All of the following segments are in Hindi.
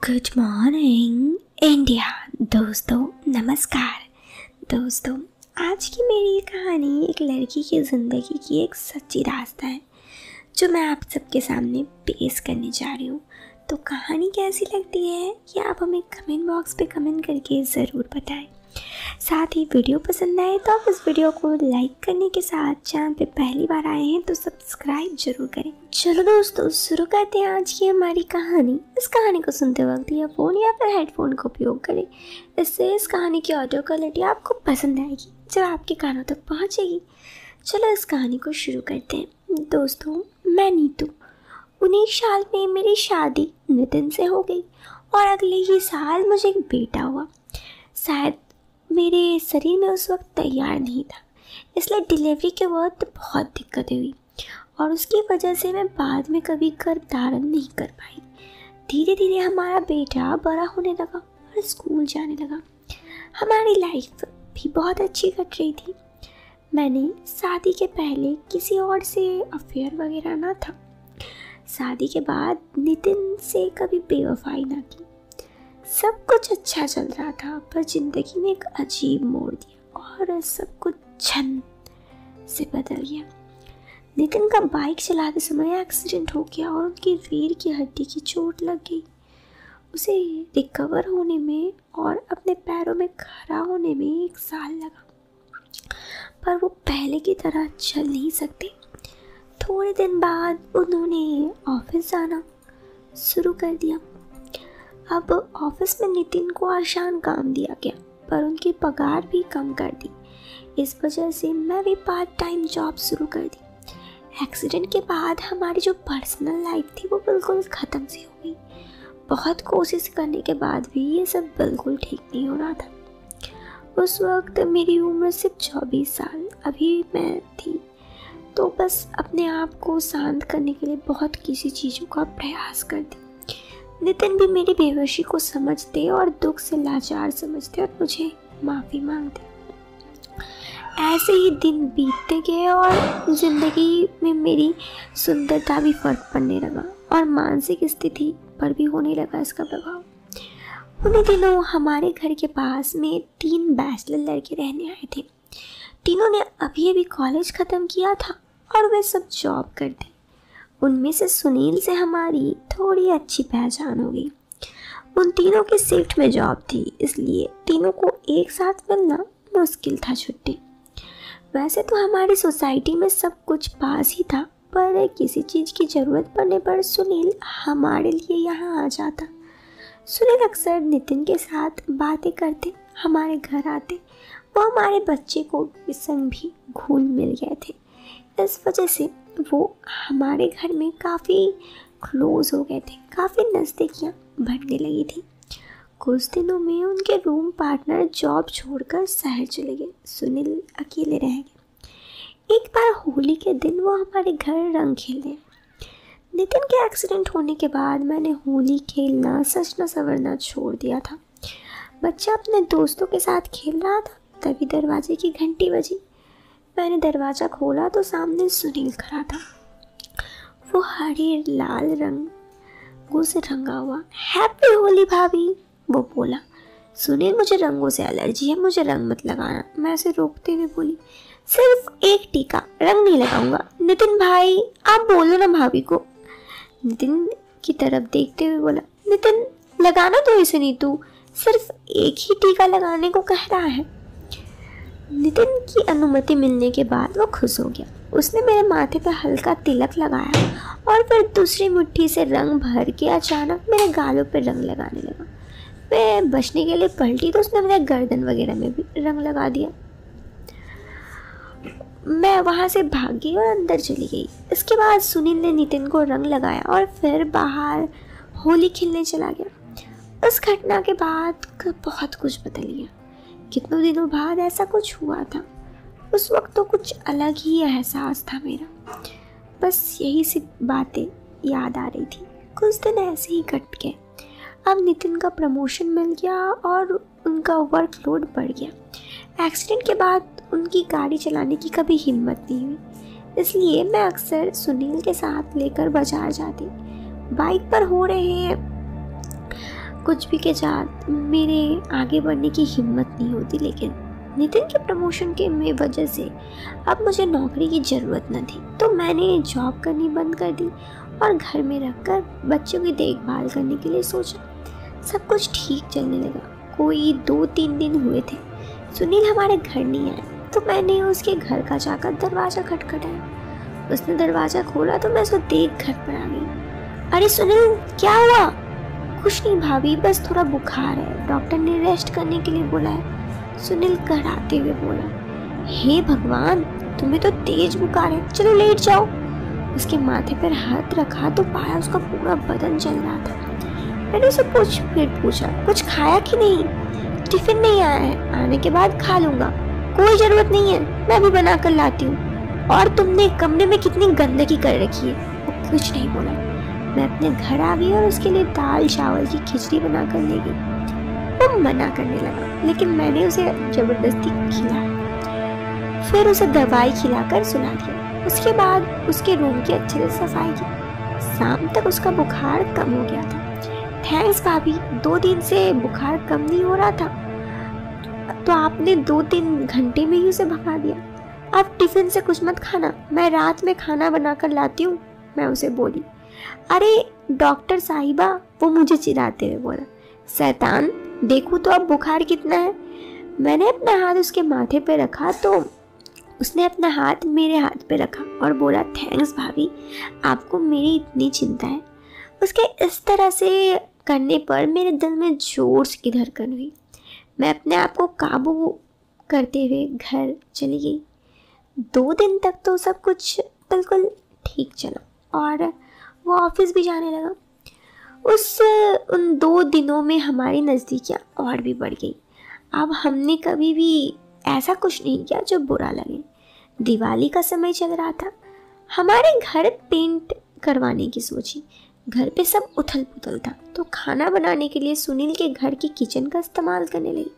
Good morning India. दोस्तों नमस्कार। दोस्तों आज की मेरी ये कहानी एक लड़की की ज़िंदगी की एक सच्ची दास्तान है जो मैं आप सबके सामने पेश करने जा रही हूँ। तो कहानी कैसी लगती है ये आप हमें कमेंट बॉक्स पे कमेंट करके ज़रूर बताएं। साथ ही वीडियो पसंद आए तो आप इस वीडियो को लाइक करने के साथ चैनल पे पहली बार आए हैं तो सब्सक्राइब जरूर करें। चलो दोस्तों शुरू करते हैं आज की हमारी कहानी। इस कहानी को सुनते वक्त ईयरफोन या फिर हेडफोन का उपयोग करें। इससे इस कहानी की ऑडियो क्वालिटी आपको पसंद आएगी जब आपके कानों तक पहुँचेगी। चलो इस कहानी को शुरू करते हैं। दोस्तों मैं नीतू। 19 साल में मेरी शादी नितिन से हो गई और अगले ही साल मुझे एक बेटा हुआ। शायद मेरे शरीर में उस वक्त तैयार नहीं था, इसलिए डिलीवरी के वक्त बहुत दिक्कतें हुई और उसकी वजह से मैं बाद में कभी गर्भ धारण नहीं कर पाई। धीरे धीरे हमारा बेटा बड़ा होने लगा और स्कूल जाने लगा। हमारी लाइफ भी बहुत अच्छी कट रही थी। मैंने शादी के पहले किसी और से अफेयर वगैरह ना था। शादी के बाद नितिन से कभी बेवफाई ना की। सब कुछ अच्छा चल रहा था, पर जिंदगी ने एक अजीब मोड़ दिया और सब कुछ क्षण से बदल गया। नितिन का बाइक चलाते समय एक्सीडेंट हो गया और उनकी रीढ़ की हड्डी की चोट लग गई। उसे रिकवर होने में और अपने पैरों में खड़ा होने में 1 साल लगा, पर वो पहले की तरह चल नहीं सकते। थोड़े दिन बाद उन्होंने ऑफिस जाना शुरू कर दिया। अब ऑफिस में नितिन को आसान काम दिया गया, पर उनकी पगार भी कम कर दी। इस वजह से मैं भी पार्ट टाइम जॉब शुरू कर दी। एक्सीडेंट के बाद हमारी जो पर्सनल लाइफ थी वो बिल्कुल ख़त्म सी हो गई। बहुत कोशिश करने के बाद भी ये सब बिल्कुल ठीक नहीं हो रहा था। उस वक्त मेरी उम्र सिर्फ 24 साल अभी मैं थी, तो बस अपने आप को शांत करने के लिए बहुत किसी चीज़ों का प्रयास करती। नितिन भी मेरी बेहोशी को समझते और दुख से लाचार समझते और मुझे माफ़ी मांगते। ऐसे ही दिन बीतते गए और ज़िंदगी में मेरी सुंदरता भी फर्क पड़ने लगा और मानसिक स्थिति पर भी होने लगा इसका प्रभाव। उन्हीं दिनों हमारे घर के पास में 3 बैचलर लड़के रहने आए थे। तीनों ने अभी अभी कॉलेज ख़त्म किया था और वे सब जॉब करते। उनमें से सुनील से हमारी थोड़ी अच्छी पहचान हो गई। उन तीनों की शिफ्ट में जॉब थी, इसलिए तीनों को एक साथ मिलना मुश्किल था छुट्टी। वैसे तो हमारी सोसाइटी में सब कुछ पास ही था, पर किसी चीज़ की ज़रूरत पड़ने पर सुनील हमारे लिए यहाँ आ जाता। सुनील अक्सर नितिन के साथ बातें करते, हमारे घर आते। वो हमारे बच्चे को संग भी घुल मिल गए थे। इस वजह से वो हमारे घर में काफ़ी क्लोज हो गए थे, काफ़ी नज़दीकियाँ बढ़ने लगी थी। कुछ दिनों में उनके रूम पार्टनर जॉब छोड़कर शहर चले गए। सुनील अकेले रह गए। एक बार होली के दिन वो हमारे घर रंग खेलने। नितिन के एक्सीडेंट होने के बाद मैंने होली खेलना सजना संवरना छोड़ दिया था। बच्चा अपने दोस्तों के साथ खेल रहा था, तभी दरवाजे की घंटी बजी। मैंने दरवाज़ा खोला तो सामने सुनील खड़ा था। वो हरे लाल रंगों से रंगा हुआ। हैप्पी होली भाभी, वो बोला। सुनील मुझे रंगों से एलर्जी है, मुझे रंग मत लगाना। मैं उसे रोकते हुए बोली, सिर्फ एक टीका, रंग नहीं लगाऊंगा। नितिन भाई आप बोलो ना भाभी को। नितिन की तरफ देखते हुए बोला, नितिन लगाना तो इसे नहीं, तू सिर्फ एक ही टीका लगाने को कह रहा है। नितिन की अनुमति मिलने के बाद वो खुश हो गया। उसने मेरे माथे पर हल्का तिलक लगाया और फिर दूसरी मुट्ठी से रंग भर के अचानक मेरे गालों पर रंग लगाने लगा। मैं बचने के लिए पलटी तो उसने मेरे गर्दन वगैरह में भी रंग लगा दिया। मैं वहाँ से भाग गई और अंदर चली गई। इसके बाद सुनील ने नितिन को रंग लगाया और फिर बाहर होली खेलने चला गया। उस घटना के बाद बहुत कुछ बदल गया। कितनों दिनों बाद ऐसा कुछ हुआ था। उस वक्त तो कुछ अलग ही एहसास था मेरा। बस यही सी बातें याद आ रही थी। कुछ दिन ऐसे ही कट गए। अब नितिन का प्रमोशन मिल गया और उनका वर्कलोड बढ़ गया। एक्सीडेंट के बाद उनकी गाड़ी चलाने की कभी हिम्मत नहीं हुई, इसलिए मैं अक्सर सुनील के साथ लेकर बाजार जाती। बाइक पर हो रहे कुछ भी के साथ मेरे आगे बढ़ने की हिम्मत नहीं होती, लेकिन नितिन के प्रमोशन के में वजह से अब मुझे नौकरी की ज़रूरत न थी, तो मैंने जॉब करनी बंद कर दी और घर में रखकर बच्चों की देखभाल करने के लिए सोचा। सब कुछ ठीक चलने लगा। कोई 2-3 दिन हुए थे, सुनील हमारे घर नहीं आया, तो मैंने उसके घर का जाकर दरवाज़ा खटखटाया। उसने दरवाज़ा खोला तो मैं उसको देख घर पर आ गई। अरे सुनील, क्या हुआ? कुछ नहीं भाभी, बस थोड़ा बुखार है, डॉक्टर ने रेस्ट करने के लिए बोला है, सुनील कराते हुए बोला। हे भगवान, तुम्हें तो तेज बुखार है, चलो लेट जाओ। उसके माथे पर हाथ रखा तो पाया उसका पूरा बदन जल रहा था। मैंने उसे पूछा कुछ खाया कि नहीं? टिफिन नहीं आया है, आने के बाद खा लूंगा। कोई जरूरत नहीं है, मैं भी बना कर लाती हूँ। और तुमने कमरे में कितनी गंदगी कर रखी है? वो कुछ नहीं बोला। मैं अपने घर आ गई और उसके लिए दाल चावल की खिचड़ी बना कर ले गई। वो मना करने लगा, लेकिन मैंने उसे जबरदस्ती खिलाया। फिर उसे दवाई खिलाकर सुला दिया। उसके बाद उसके रूम की अच्छे से सफाई की। शाम तक उसका बुखार कम हो गया था। थैंक्स भाभी, 2 दिन से बुखार कम नहीं हो रहा था, तो आपने 2-3 घंटे में ही उसे भगा दिया। अब टिफिन से कुछ मत खाना, मैं रात में खाना बनाकर लाती हूँ, मैं उसे बोली। अरे डॉक्टर साहिबा, वो मुझे चिढ़ाते हुए बोला। शैतान, देखो तो अब बुखार कितना है। मैंने अपना हाथ उसके माथे पे रखा तो उसने अपना हाथ मेरे हाथ पे रखा और बोला, थैंक्स भाभी, आपको मेरी इतनी चिंता है। उसके इस तरह से करने पर मेरे दिल में जोर की धड़कन हुई। मैं अपने आप को काबू करते हुए घर चली गई। 2 दिन तक तो सब कुछ बिल्कुल ठीक चला और वो ऑफिस भी जाने लगा। उन 2 दिनों में हमारी नज़दीकियाँ और भी बढ़ गई। अब हमने कभी भी ऐसा कुछ नहीं किया जो बुरा लगे। दिवाली का समय चल रहा था, हमारे घर पेंट करवाने की सोची। घर पे सब उथल पुथल था, तो खाना बनाने के लिए सुनील के घर की किचन का इस्तेमाल करने लगी।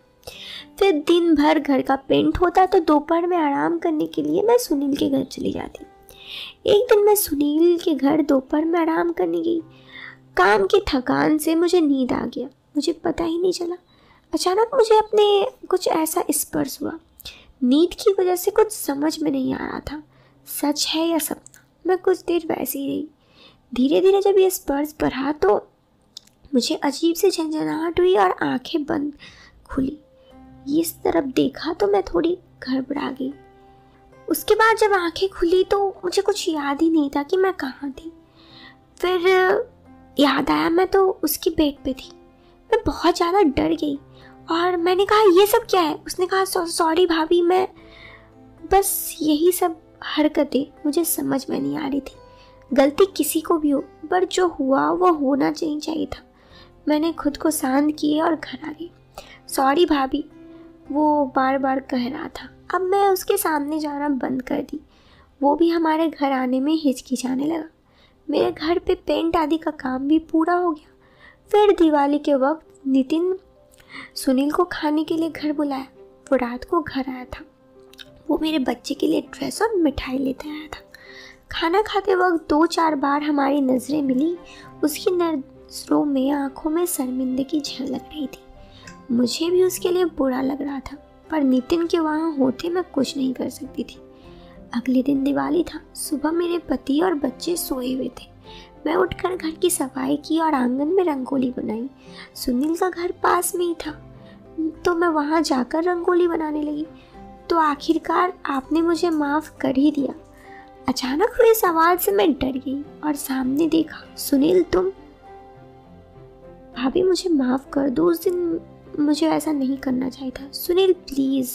फिर दिन भर घर का पेंट होता तो दोपहर में आराम करने के लिए मैं सुनील के घर चली जाती। एक दिन मैं सुनील के घर दोपहर में आराम करने गई। काम की थकान से मुझे नींद आ गया, मुझे पता ही नहीं चला। अचानक मुझे अपने कुछ ऐसा स्पर्श हुआ। नींद की वजह से कुछ समझ में नहीं आ रहा था, सच है या सपना। मैं कुछ देर वैसे ही रही। धीरे धीरे जब ये स्पर्श बढ़ा तो मुझे अजीब सी झंझनाहट हुई और आंखें बंद खुली। इस तरफ देखा तो मैं थोड़ी घबरा गई। उसके बाद जब आंखें खुली तो मुझे कुछ याद ही नहीं था कि मैं कहाँ थी। फिर याद आया मैं तो उसकी बेड पे थी। मैं बहुत ज़्यादा डर गई और मैंने कहा, ये सब क्या है? उसने कहा, सॉरी भाभी, मैं बस यही सब हरकतें मुझे समझ में नहीं आ रही थी। गलती किसी को भी हो, पर जो हुआ वो होना चाहिए था। मैंने खुद को शांत किए और घर आ गई। सॉरी भाभी, वो बार बार कह रहा था। अब मैं उसके सामने जाना बंद कर दी। वो भी हमारे घर आने में हिचकिचाने लगा। मेरे घर पे पेंट आदि का काम भी पूरा हो गया। फिर दिवाली के वक्त नितिन सुनील को खाने के लिए घर बुलाया। वो रात को घर आया था। वो मेरे बच्चे के लिए ड्रेस और मिठाई लेते आया था। खाना खाते वक्त 2-4 बार हमारी नज़रें मिली। उसकी नज़रों में, आंखों में शर्मिंदगी झलक रही थी। मुझे भी उसके लिए बुरा लग रहा था, पर नितिन के वहाँ होते मैं कुछ नहीं कर सकती थी। अगले दिन दिवाली था। सुबह मेरे पति और बच्चे सोए हुए थे। मैं उठकर घर की सफाई की और आंगन में रंगोली बनाई। सुनील का घर पास में ही था, तो मैं वहाँ जाकर रंगोली बनाने लगी। तो आखिरकार आपने मुझे माफ़ कर ही दिया। अचानक हुए सवाल से मैं डर गई और सामने देखा, सुनील तुम। भाभी मुझे माफ़ कर दो, उस दिन मुझे ऐसा नहीं करना चाहिए था। सुनील प्लीज़।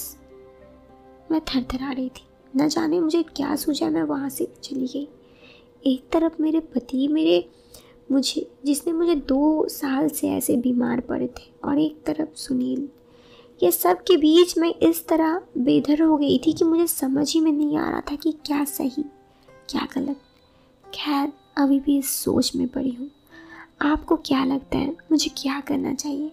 मैं थरथरा रही थी। न जाने मुझे क्या सूझा, मैं वहाँ से चली गई। एक तरफ मेरे पति जिसने मुझे 2 साल से ऐसे बीमार पड़े थे, और एक तरफ सुनील। ये सब के बीच मैं इस तरह बेधर हो गई थी कि मुझे समझ ही में नहीं आ रहा था कि क्या सही क्या गलत। खैर, अभी भी इस सोच में पड़ी हूँ। आपको क्या लगता है मुझे क्या करना चाहिए?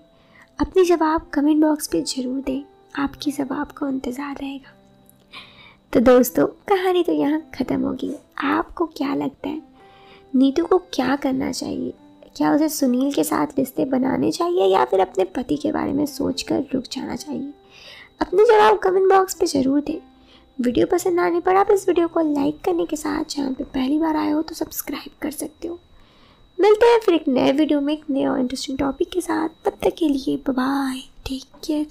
अपने जवाब कमेंट बॉक्स पे ज़रूर दें। आपकी जवाब का इंतज़ार रहेगा। तो दोस्तों, कहानी तो यहाँ ख़त्म होगी। आपको क्या लगता है नीतू को क्या करना चाहिए? क्या उसे सुनील के साथ रिश्ते बनाने चाहिए या फिर अपने पति के बारे में सोचकर रुक जाना चाहिए? अपने जवाब कमेंट बॉक्स पे ज़रूर दें। वीडियो पसंद आने पर आप इस वीडियो को लाइक करने के साथ चैनल पे पहली बार आए हो तो सब्सक्राइब कर सकते हो। मिलते हैं फिर एक नए वीडियो में एक नए और इंटरेस्टिंग टॉपिक के साथ। तब तक के लिए बाय बाय, टेक केयर।